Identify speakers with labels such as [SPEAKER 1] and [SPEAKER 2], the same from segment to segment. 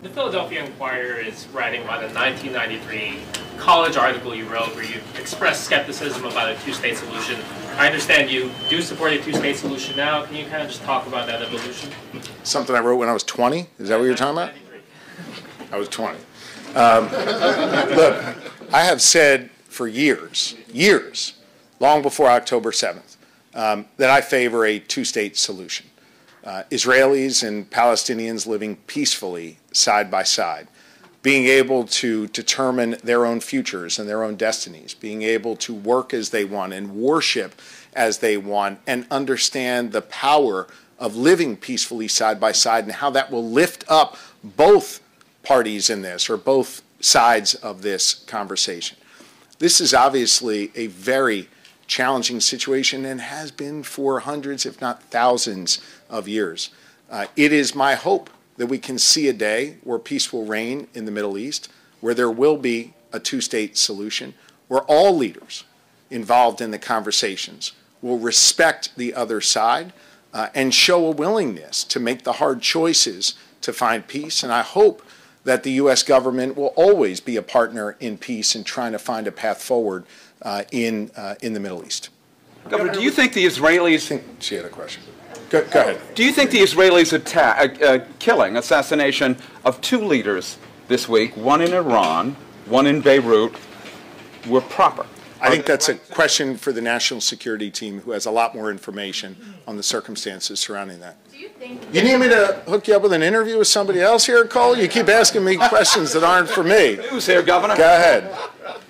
[SPEAKER 1] The Philadelphia Inquirer is writing about a 1993 college article you wrote where you expressed skepticism about a two-state solution. I understand you do support a two-state solution now. Can you kind of just talk about that evolution?
[SPEAKER 2] Something I wrote when I was 20? Is that what you're talking about? I was 20. Look, I have said for years, long before October 7th, that I favor a two-state solution. Israelis and Palestinians living peacefully side by side, being able to determine their own futures and their own destinies, being able to work as they want and worship as they want, and understand the power of living peacefully side by side and how that will lift up both parties in this, or both sides of this conversation. This is obviously a very challenging situation and has been for hundreds, if not thousands, of years. It is my hope that we can see a day where peace will reign in the Middle East, where there will be a two-state solution, where all leaders involved in the conversations will respect the other side and show a willingness to make the hard choices to find peace. And I hope that the U.S. government will always be a partner in peace and trying to find a path forward in the Middle East.
[SPEAKER 3] Governor, do you think the Israelis...
[SPEAKER 2] I think she had a question. Go ahead.
[SPEAKER 3] Do you think the Israelis' assassination of two leaders this week, one in Iran, one in Beirut, were proper?
[SPEAKER 2] I think that's a question for the national security team, who has a lot more information on the circumstances surrounding that.
[SPEAKER 4] Do you think
[SPEAKER 2] you need me to hook you up with an interview with somebody else here, Cole? You keep asking me questions that aren't for me.
[SPEAKER 3] Who's here, Governor?
[SPEAKER 2] Go ahead.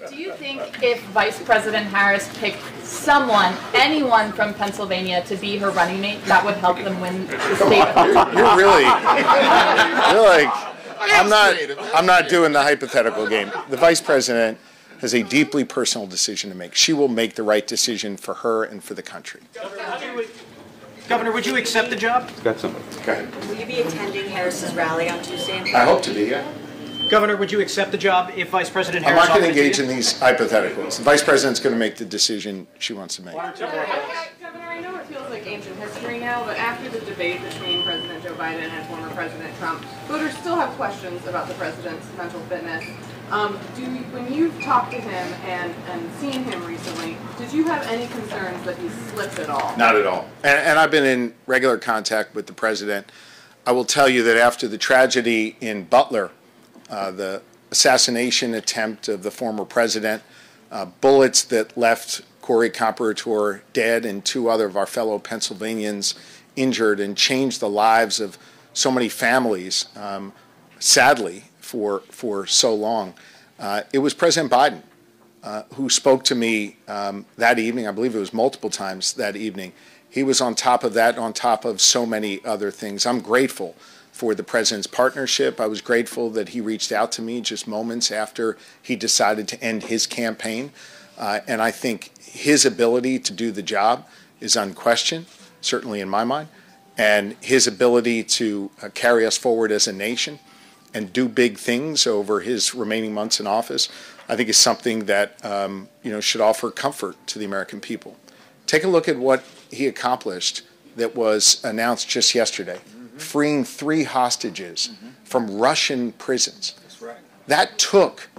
[SPEAKER 4] Do you think if Vice President Harris picked someone, anyone from Pennsylvania to be her running mate, that would help them win the state?
[SPEAKER 2] You're like, I'm not doing the hypothetical game. The Vice President has a deeply personal decision to make. She will make the right decision for her and for the country.
[SPEAKER 5] Governor, would you accept the job?
[SPEAKER 3] Got somebody.
[SPEAKER 2] Okay.
[SPEAKER 6] Will you be attending Harris's rally on Tuesday?
[SPEAKER 2] I hope to be, yeah.
[SPEAKER 5] Governor, would you accept the job if Vice President
[SPEAKER 2] I'm
[SPEAKER 5] Harris...
[SPEAKER 2] not going to engage in these hypotheticals. The Vice President's going to make the decision she wants to make.
[SPEAKER 7] Governor, I know it feels like ancient history now, but after the debate between President Joe Biden and former President Trump, voters still have questions about the president's mental fitness. When you've talked to him and seen him recently, did you have any concerns that he slipped at all?
[SPEAKER 2] Not at all. And I've been in regular contact with the president. I will tell you that after the tragedy in Butler, the assassination attempt of the former president, bullets that left Corey Comparator dead and two other of our fellow Pennsylvanians injured and changed the lives of so many families, sadly, for so long. It was President Biden who spoke to me that evening. I believe it was multiple times that evening. He was on top of that, on top of so many other things. I'm grateful for the president's partnership. I was grateful that he reached out to me just moments after he decided to end his campaign. And I think his ability to do the job is unquestioned, certainly in my mind, and his ability to carry us forward as a nation and do big things over his remaining months in office, I think is something that should offer comfort to the American people. Take a look at what he accomplished that was announced just yesterday, freeing 3 hostages from Russian prisons.
[SPEAKER 3] That's right.
[SPEAKER 2] That took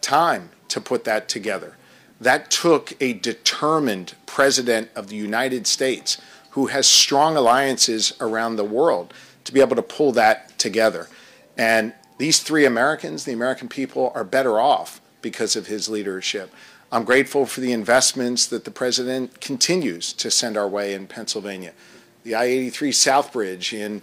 [SPEAKER 2] time to put that together. That took a determined president of the United States who has strong alliances around the world to be able to pull that together. And these 3 Americans, the American people, are better off because of his leadership. I'm grateful for the investments that the president continues to send our way in Pennsylvania. The I-83 South Bridge in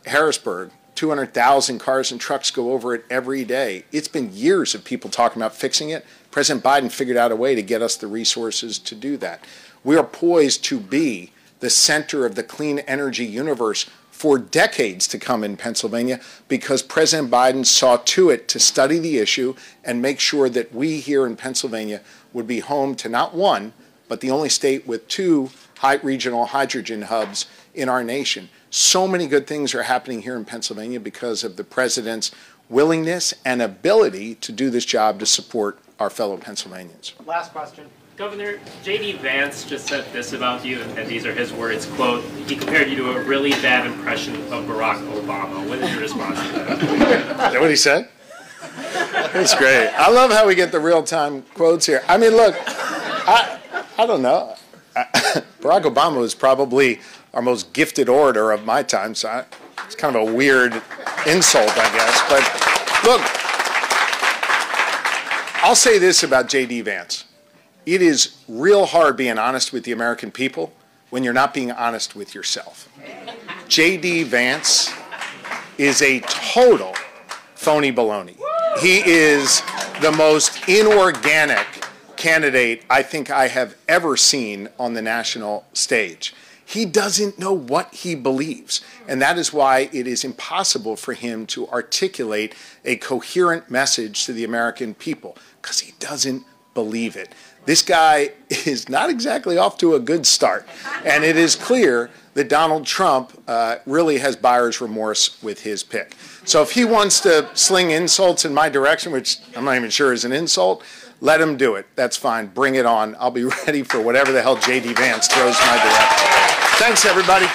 [SPEAKER 2] Harrisburg, 200,000 cars and trucks go over it every day. It's been years of people talking about fixing it. President Biden figured out a way to get us the resources to do that. We are poised to be the center of the clean energy universe for decades to come in Pennsylvania because President Biden saw to it to study the issue and make sure that we here in Pennsylvania would be home to not one, but the only state with 2 regional hydrogen hubs in our nation. So many good things are happening here in Pennsylvania because of the president's willingness and ability to do this job to support our fellow Pennsylvanians.
[SPEAKER 5] Last question.
[SPEAKER 1] Governor, J.D. Vance just said this about you, and these are his words, quote, he compared you to a really bad impression of Barack Obama. What is your response to that?
[SPEAKER 2] Is that what he said? That's great. I love how we get the real-time quotes here. I mean, look, I don't know. Barack Obama was probably our most gifted orator of my time, so it's kind of a weird insult, I guess. But look, I'll say this about J.D. Vance. It is real hard being honest with the American people when you're not being honest with yourself. J.D. Vance is a total phony baloney. He is the most inorganic candidate I think I have ever seen on the national stage. He doesn't know what he believes, and that is why it is impossible for him to articulate a coherent message to the American people, because he doesn't believe it. This guy is not exactly off to a good start, and it is clear that Donald Trump really has buyer's remorse with his pick. So if he wants to sling insults in my direction, which I'm not even sure is an insult, let him do it. That's fine. Bring it on. I'll be ready for whatever the hell J.D. Vance throws my direction. Thanks, everybody.